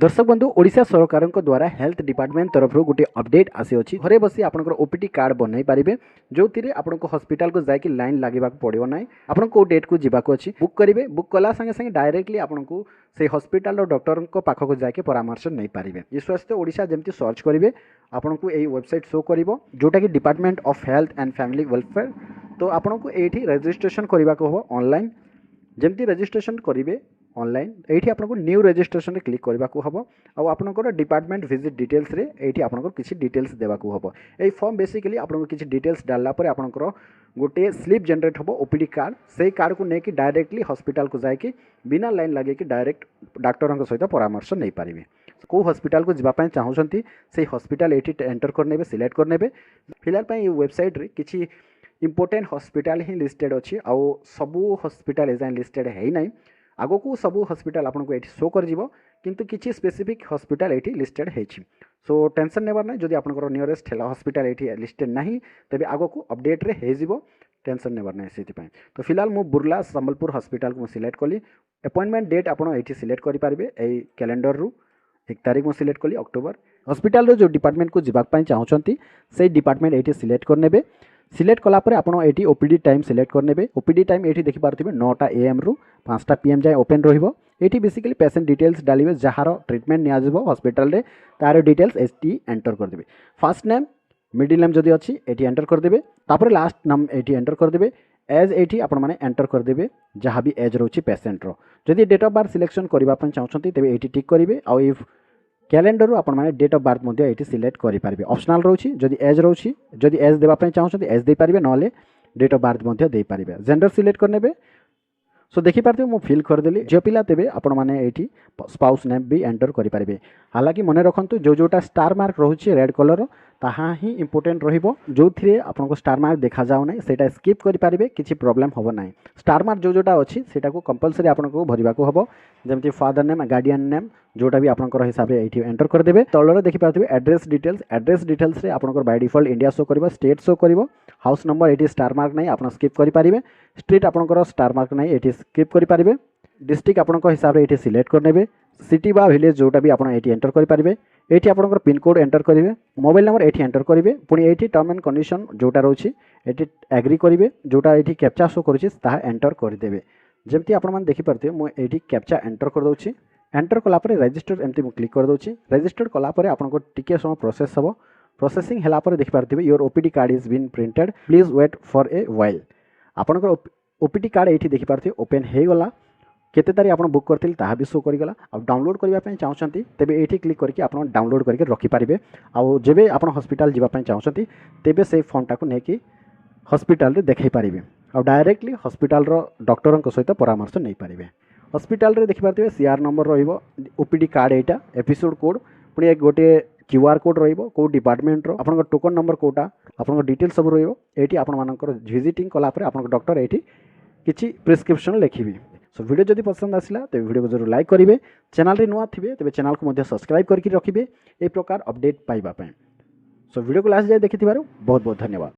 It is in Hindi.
दर्शक बंधु ओडिशा सरकार द्वारा हेल्थ डिपार्टमेंट तरफ गोटे अपडेट आसी अच्छी घरे बसी आपंकर ओपीडी कार्ड बनई पारे जो आपको हॉस्पिटल को जाकि लाइन लगे पड़ो ना आपन को डेट को जीवाक अच्छी बुक करेंगे बुक कला संगे संगे डायरेक्टली आपको से हॉस्पिटल डॉक्टर पाखक जाके परामर्श नहीं पारे ये स्वास्थ्य ओडिशा जमी सर्च करेंगे आपको यही वेबसाइट शो कर जोटा कि department of health and family welfare. तो आपको ये रजिस्ट्रेशन करने को हम ऑनलाइन जमती रजिस्ट्रेशन करेंगे ऑनलाइन ये आपको न्यू रजिस्ट्रेशन क्लिक करने को हम आउ आपंकर डिपार्टमेंट विजिट डिटेल्स रे ये आपको किसी डिटेल्स देवाक हम यही फॉर्म बेसिकली आपको किसी डिटेल्स डाला आपंकर गोटे स्लिप जनरेट हम ओपीडी कार्ड से कार्ड को लेकिन डायरेक्टली हॉस्पिटल को जाकि बिना लाइन लगे कि डायरेक्ट डॉक्टर सहित परामर्श नहीं पारे कौ हॉस्पिटल को जावाई चाहूँगी से हॉस्पिटल ये एंटर करने सिलेक्ट करने फिलहाल ये वेबसाइट रे किसी इंपोर्टेंट हॉस्पिटल ही लिस्टेड अच्छी आउ सबू हॉस्पिटल एजाए लिस्टेड है ना आग को सबू हॉस्पिटल आपको ये शो कर किंतु किसी स्पेसिफिक हॉस्पिटल ये लिस्टेड है सो टेंशन नेबार ना जदि आपंकर नियरेस्ट है हॉस्पिटल ये लिस्टेड ना तेज आग को अपडेट रे हो टेंशन नेबार ना से तो फिलहाल मु बुर्ला संबलपुर हॉस्पिटल को सिलेक्ट कली अपॉइंटमेंट डेट आपड़ ये सिलेक्ट करेंगे यही कैलेंडर रु 1 तारीख में सिलेक्ट कली अक्टोबर हॉस्पिटल जो डिपार्टमेंट को जावाई चाहूँगी से डिपार्टमेंट ये सिलेक्ट करने सिलेक्ट कलापर आपड़ ये ओपीडी टाइम सिलेक्ट करने ओपीडी टाइम ये देखिपे 9टा AM रु 5टा PM जाए ओपन रही बेसिकली पेसेंट डिटेल्स डालिए जार ट्रिटमेंट नियाजिबो हॉस्पिटल रे तार डिटेल्स एटी एंटर करदे फर्स्ट नेम मिडिल नेम जदि अच्छी ये एंटर करदे तापर लास्ट नाम ये एंटर करदे एज ये आपण मैंने एंटर करदे जहाँ भी एज रोचे पेसेंट रो जदि डेट ऑफ बर्थ सिलेक्शन करने चाहते तेज ये टिक करेंगे आउ इफ कैलेंडर आपण मैंने डेट ऑफ बर्थ ये सिलेक्ट करेंगे ऑप्शनल रोची जदि एज रोची जदि एज देवाई चाहते एज दे पारे ना डेट ऑफ बर्थ दे पारे जेंडर सिलेक्ट करने सो देखिपारे मुझे फिल करदेली झील पिला तेज आपण मैंने ये स्पाउस नेम भी एंटर करेंगे हालांकि मन रखु जोटा स्टार मार्क रोचे रेड कलर ताहा ही इंपोर्टेंट रहिबो जो थे आपको स्टार मार्क देखा जाऊ ना सेटा स्किप करेंगे किसी प्रोब्लेम हम ना स्टार मार्क जोटा अच्छी से कंपलसरी आपको भरवा को हम जमी फादर नेम गार्डियन नेम जोटा भी आपंकर हिसाब से ये एंटर करदे तलर देखिपारे एड्रेस डिटेल्स आपंकर बाय डिफॉल्ट इंडिया शो कर स्टेट शो कर हाउस नंबर ये स्टार मार्क नहीं आप स्किप करेंगे स्ट्रीट आपंकर स्टार मार्क नहीं ये स्किप करेंगे डिस्ट्रिक्ट आपंक हिसाब से ये सिलेक्ट करने सिटी बा विलेज जोटा भी आप एंटर करेंगे ये आपंकर पिन कोड एंटर करेंगे मोबाइल नंबर ये एंटर करेंगे पुणी ये टर्म एंड कंडीशन जोटा रोचे ये एग्री करेंगे जोटा ये कैप्चा शो करुँच एंटर करदे जमती आप देखिपारे मुझे कैप्चा एंटर करदे एंटर कलापर रजिस्टर एमती क्लिक करदे रजिस्टर कलापर आपको टिके समय प्रोसेस हम प्रोसेसिंग है देखिपारे your OPD card is been printed please wait for a while आपंकर ओपीडी कार्ड ये देखिपारे ओपन हो गला केते तारीख आप बुक करते ताहा भी शो करगला और डाउनलोड करने चाहते तेज ये क्लिक करके आप डाउनलोड करके रखिपारे आउ जब आप हॉस्पिटल जावाई चाहते तेज से फॉर्मटा को लेकिन हॉस्पिटल रे देखई पारे और डायरेक्टली हॉस्पिटल डॉक्टर सहित परामर्श नहीं पारे हॉस्पिटल रे देखिपारे CR नंबर ओपीडी कार्ड यहाँ एपिसोड कोड पुणी एक गोटे QR कोड रो डिपार्टमेंट रो आपन टोकन नंबर कोटा आपन डिटेल्स सब रही आपर विजिटिंग कलापर आप डॉक्टर ये किसी प्रिस्क्रिप्शन लिखी सो वीडियो जदि पसंद आसला तो वीडियो को जरूर लाइक करेंगे चैनल रे नुआ थे तेज चैनल को सब्सक्राइब करके रखिए ए प्रकार अपडेट पाइबा सो वीडियो को लास्ट जाए देखि बहुत बहुत धन्यवाद।